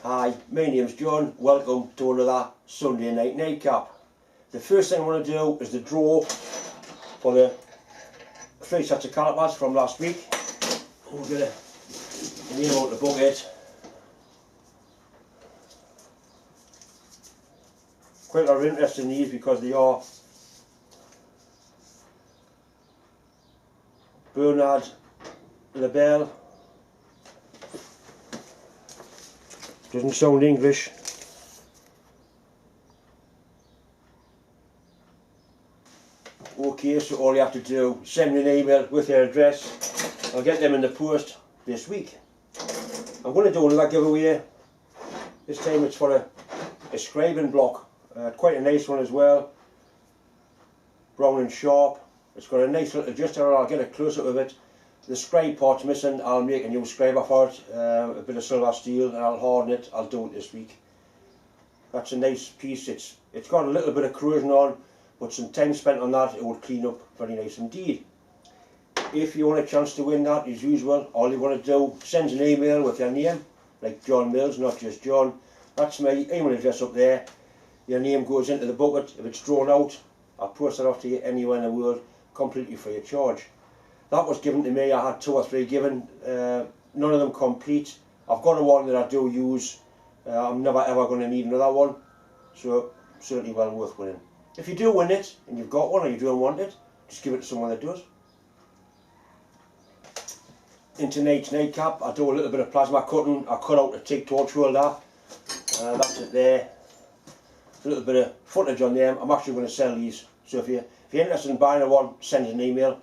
Hi, my name's John. Welcome to another Sunday night nightcap. The first thing I want to do is the draw for the 3 sets of calipers from last week. We're going to name out the bucket. Quite a lot of interest in these because they are Bernard Labelle. Doesn't sound English. Okay, so all you have to do is send me an email with your address. I'll get them in the post this week. I'm going to do another giveaway. This time it's for a scribing block. Quite a nice one as well. Brown and sharp. It's got a nice little adjuster. I'll get a close up of it. The scribe part's missing. I'll make a new scriber for it. A bit of silver steel, and I'll harden it. I'll do it this week. That's a nice piece. It's got a little bit of corrosion on, but some time spent on that, it will clean up very nice indeed. If you want a chance to win that, as usual, all you want to do, send an email with your name, like John Mills, not just John. That's my email address up there. Your name goes into the bucket. If it's drawn out, I'll post it off to you anywhere in the world, completely free of charge. That was given to me. I had 2 or 3 given, none of them complete. I've got a one that I do use. I'm never ever going to need another one, so certainly well worth winning. If you do win it and you've got one or you don't want it, just give it to someone that does. In tonight's nightcap, I do a little bit of plasma cutting. I cut out a TIG torch holder. That's it there. A little bit of footage on them. I'm actually going to sell these, so if you're interested in buying one, send an email.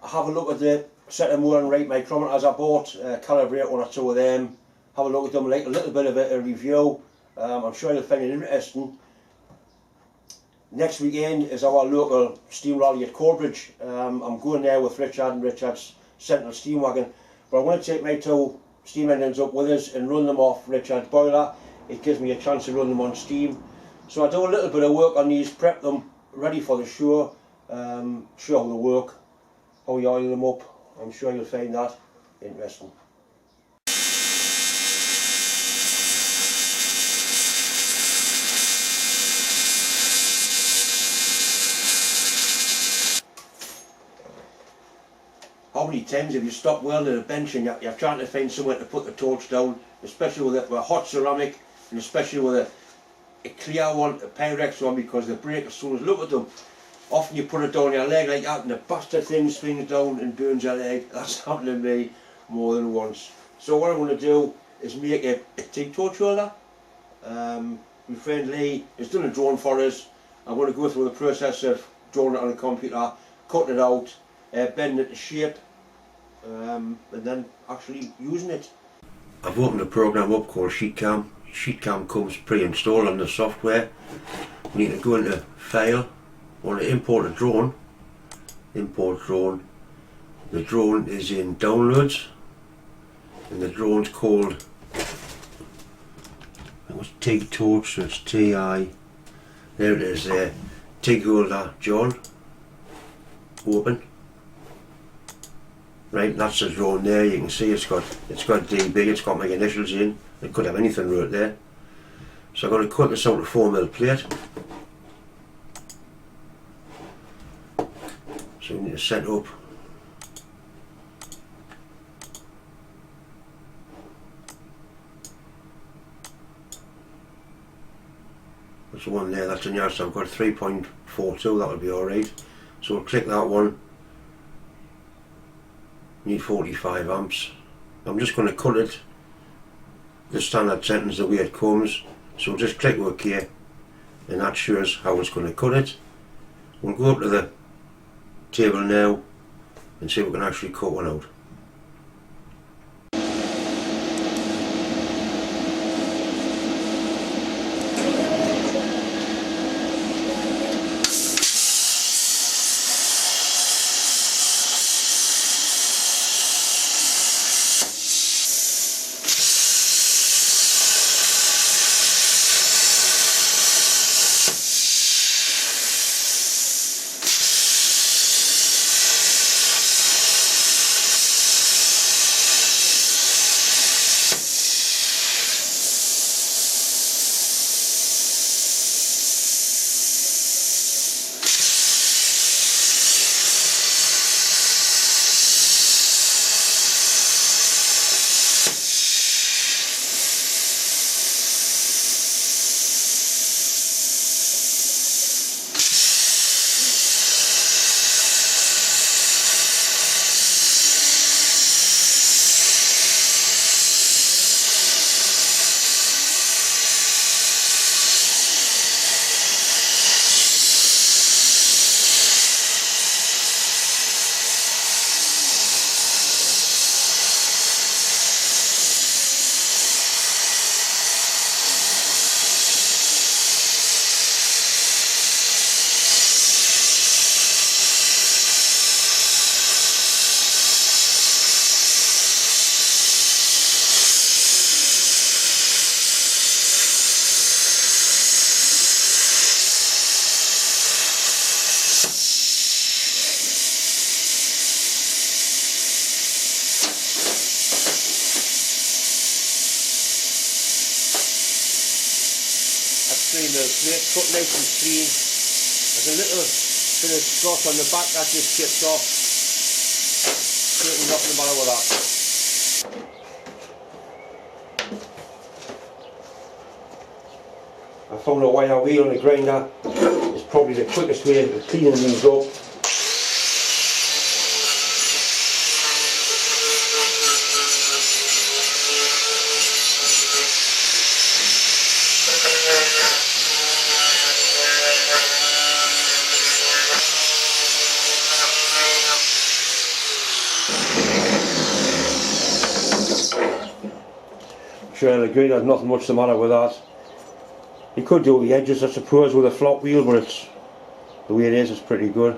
Have a look at the set of Moore and Wright micrometers I bought, calibrate 1 or 2 of them, have a look at them, like a little bit of a review. I'm sure you'll find it interesting. Next weekend is our local steam rally at Corbridge. I'm going there with Richard and Richard's Sentinel steam wagon, but I want to take my 2 steam engines up with us and run them off Richard's boiler. It gives me a chance to run them on steam. So I do a little bit of work on these, prep them ready for the show, show how they work, how you oil them up. I'm sure you'll find that interesting. How many times have you stopped welding a bench and you're trying to find somewhere to put the torch down, especially with a hot ceramic, and especially with a clear one, a Pyrex one, because they break as soon as look at them. Often you put it down your leg like that and the bastard thing swings down and burns your leg. That's happened to me more than once. So what I'm going to do is make a TIG torch holder. My friend Lee has done a drawing for us. I'm going to go through the process of drawing it on the computer, cutting it out, bending it to shape, and then actually using it. I've opened a program up called SheetCam. SheetCam comes pre-installed on the software. We need to go into File. I want to import a drone. Import drone. The drone is in Downloads, and the drone's called, it was TIG torch, so it's TI. There it is there. TIG holder John. Open. Right, that's the drone there. You can see it's got DB. It's got my initials in. It could have anything right there. So I'm going to cut this out of 4mm plate. So we need to set up there's one there, that's a yard, so I've got 3.42, that'll be alright. So we'll click that one. Need 45 amps. I'm just going to cut it the standard sentence the way it comes. So we'll just click OK, and that shows how it's going to cut it. We'll go up to the table now and see if we can actually cut one out. 3mm plate, cut nice and clean. There's a little bit of scotch on the back that just chips off. Certainly nothing the matter with that. I found a wire wheel on the grinder is probably the quickest way of cleaning these up. Sure, I agree, there's nothing much the matter with that. You could do the edges, I suppose, with a flop wheel, but it's the way it is, it's pretty good.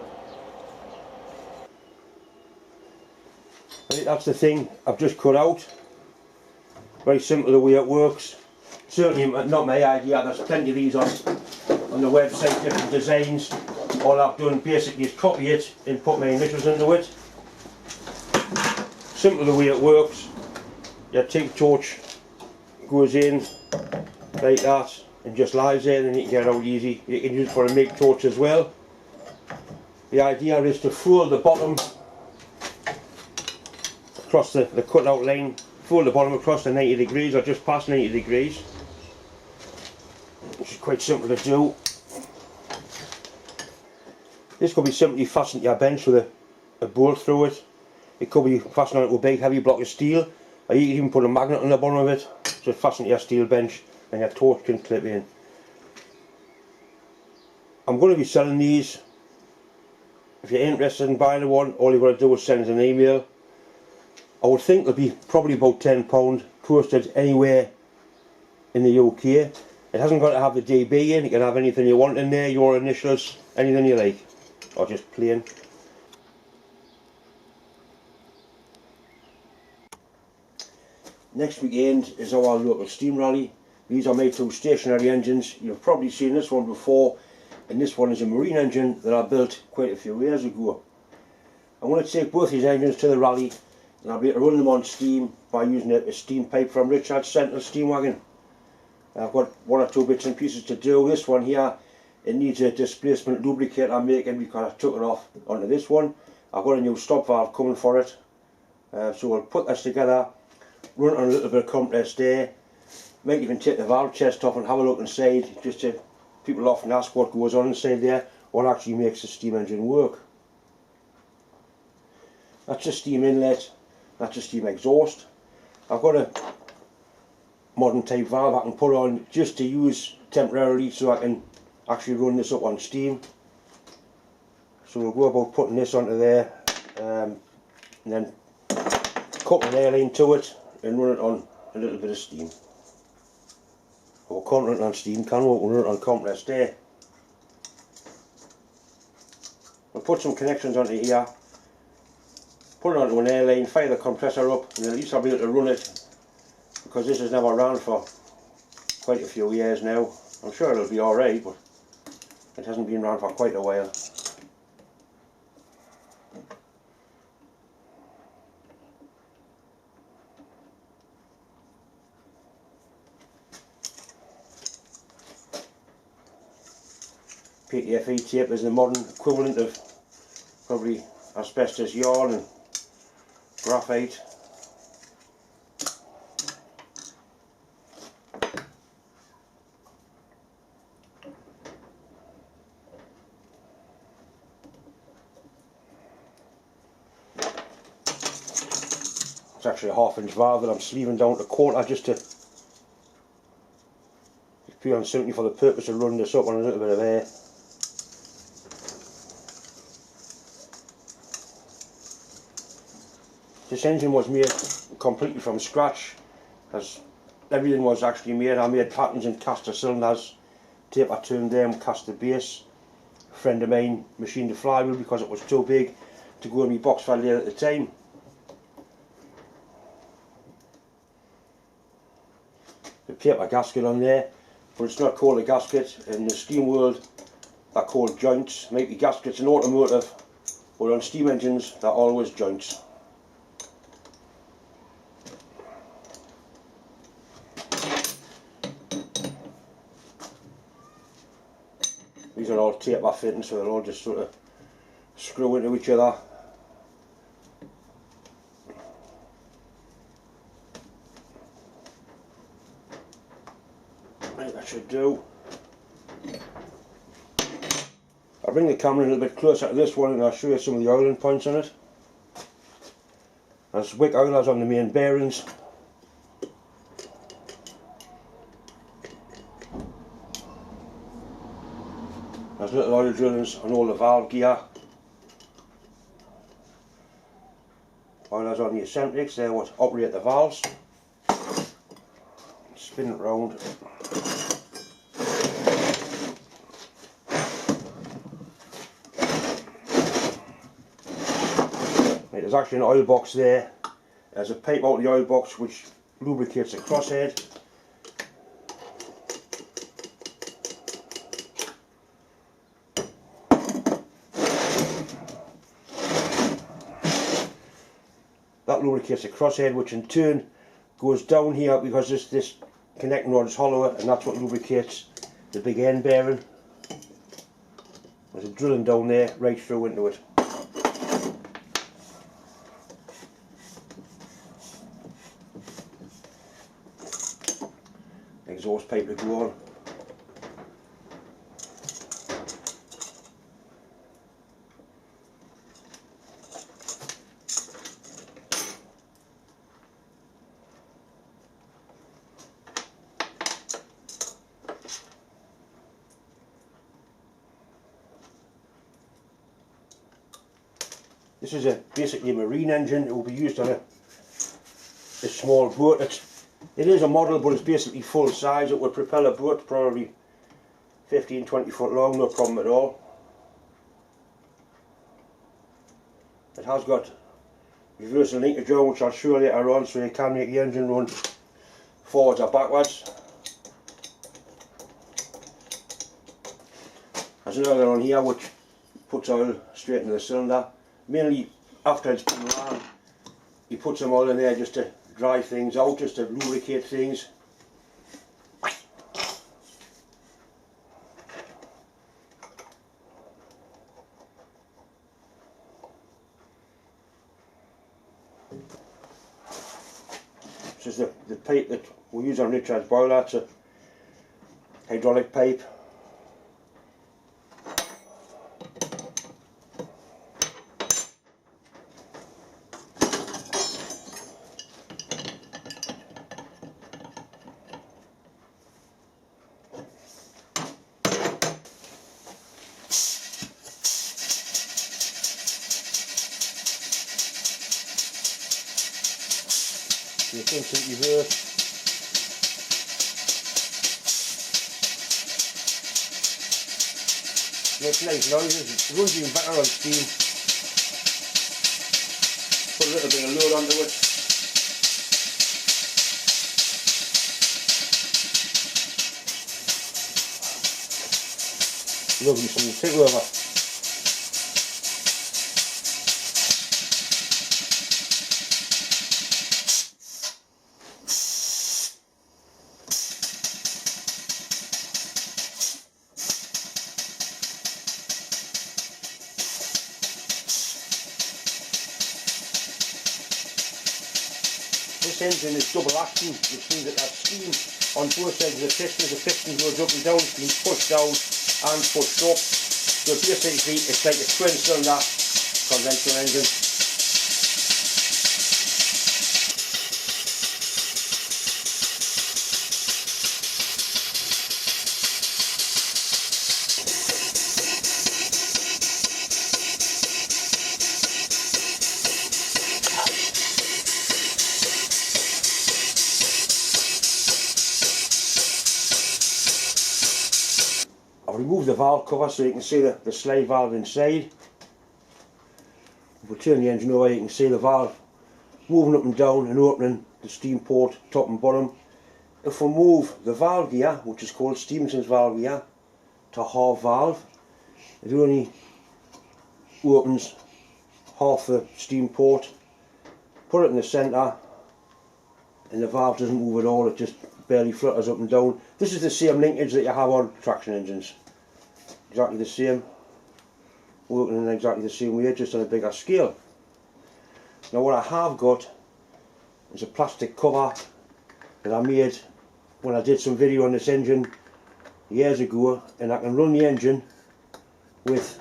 I think that's the thing I've just cut out. Very simple the way it works. Certainly not my idea, there's plenty of these on the website, different designs. All I've done basically is copy it and put my initials into it. Simple the way it works. Your TIG torch goes in like that and just lies there, and you can get it out easy. You can use it for a MIG torch as well. The idea is to fold the bottom across the cut out line, fold the bottom across the 90 degrees or just past 90 degrees, which is quite simple to do. This could be simply fastened to your bench with a bolt through it. It could be fastened onto a big heavy block of steel, or you can even put a magnet on the bottom of it. Just fasten to your steel bench and your torch can clip in. I'm going to be selling these. If you're interested in buying one, all you've got to do is send us an email. I would think they'll be probably about £10, posted anywhere in the UK. It hasn't got to have the DB in, you can have anything you want in there, your initials, anything you like, or just plain. Next weekend is our local steam rally. These are my two stationary engines. You've probably seen this one before, and this one is a marine engine that I built quite a few years ago. I'm going to take both these engines to the rally, and I'll be able to run them on steam by using a steam pipe from Richard's Sentinel steam wagon. I've got one or two bits and pieces to do. This one here, it needs a displacement lubricant I'm making because I took it off onto this one. I've got a new stop valve coming for it. So we'll put this together, run it on a little bit of compressed air, might even take the valve chest off and have a look inside, just to, people often ask what goes on inside there, what actually makes the steam engine work. That's a steam inlet, that's a steam exhaust. I've got a modern type valve I can put on just to use temporarily so I can actually run this up on steam. So we'll go about putting this onto there, and then couple an air line to it and run it on a little bit of steam. Or can't run it on steam, can we? We'll run it on compressed air. We'll put some connections onto here, put it onto an air line, fire the compressor up, and at least I'll be able to run it, because this has never ran for quite a few years now. I'm sure it'll be alright, but it hasn't been run for quite a while. PTFE tape is the modern equivalent of probably asbestos yarn and graphite. It's actually a 1/2 inch valve that I'm sleeving down to 1/4 just to pure and simply for the purpose of running this up on a little bit of air. This engine was made completely from scratch, as everything was actually made. I made patterns in caster cylinders, taper turned them, cast the base. A friend of mine machined the flywheel because it was too big to go in my box value at the time. The paper gasket on there, but it's not called a gasket. In the steam world they're called joints. Might be gaskets in automotive, but on steam engines they're always joints. will all taper fitting, so they'll all just sort of screw into each other. Right, that should do. I'll bring the camera a little bit closer to this one and I'll show you some of the oiling points on it. There's wick oilers on the main bearings. There's little oil drillings on all the valve gear. Oilers on the eccentrics, they're what operate the valves. Spin it round. Right, there's actually an oil box there. There's a pipe out of the oil box which lubricates the crosshead. That lubricates the crosshead, which in turn goes down here because this connecting rod is hollower, and that's what lubricates the big end bearing. There's a drilling down there right through into it. Exhaust pipe to go on. This is basically a marine engine. It will be used on a small boat. It is a model, but it's basically full size. It would propel a boat probably 15-20 foot long, no problem at all. It has got reversal linkage on, which I'll show later on, so you can make the engine run forwards or backwards. There's another one here which puts oil straight into the cylinder. Mainly after it's been ran, he puts some oil in there just to dry things out, just to lubricate things. This is the pipe that we use on Richard's boiler. It's a hydraulic pipe. The instant reverse. Makes nice noises. It runs even better on steam. Put a little bit of load onto it. Lovely smooth. Take it over. This engine is double action, which means that steam on both sides of the piston. The piston goes up and down, it's being pushed down and pushed up. So basically it's like a twin cylinder conventional engine. I've removed the valve cover so you can see the slide valve inside. If we turn the engine over, you can see the valve moving up and down and opening the steam port top and bottom. If we move the valve gear, which is called Stevenson's valve gear, to half valve, it only opens half the steam port. Put it in the centre and the valve doesn't move at all, it just barely flutters up and down. This is the same linkage that you have on traction engines. exactly the same, working in exactly the same way, just on a bigger scale. Now what I have got is a plastic cover that I made when I did some video on this engine years ago, and I can run the engine with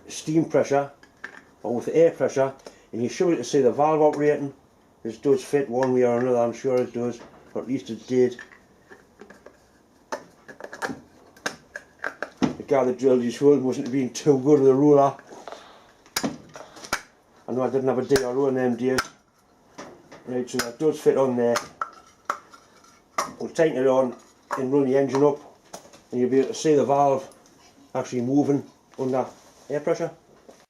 steam pressure or with air pressure, and you should be able to see the valve operating. This does fit one way or another, I'm sure it does, or at least it did. The guy that drilled his hole mustn't have been too good with the ruler. I know I didn't have a DRO in them days. Right, so that does fit on there. We'll tighten it on and run the engine up, and you'll be able to see the valve actually moving under air pressure.